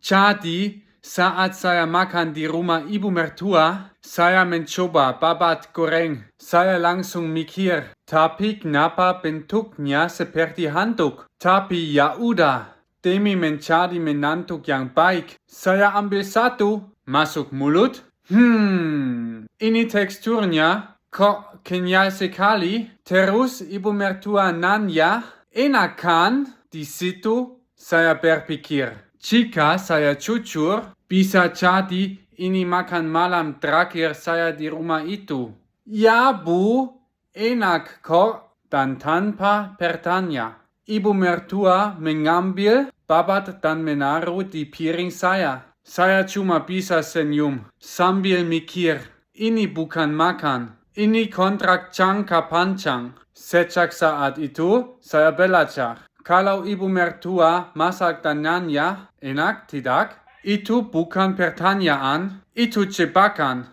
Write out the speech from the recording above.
Jadi, saat saya makan di rumah ibu mertua, saya mencoba babat goreng. Saya langsung mikir, tapi kenapa bentuknya seperti handuk? Tapi ya udah, demi mencari menantu yang baik, saya ambil satu, masuk mulut. Ini teksturnya kok kenyal sekali. Terus ibu mertua nanya, enak kan? Di situ saya berpikir, jika saya jujur, bisa jadi ini makan malam terakhir saya di rumah itu. Ya bu, enak kok. Dan tanpa bertanya, ibu mertua mengambil babat dan menaruh di piring saya. Saya cuma bisa senyum sambil mikir, ini bukan makan, ini kontrak jangka panjang. Sejak saat itu, saya belajar. Kalau ibu mertua masak dan nanya, enak tidak? Itu bukan pertanyaan, itu jebakan.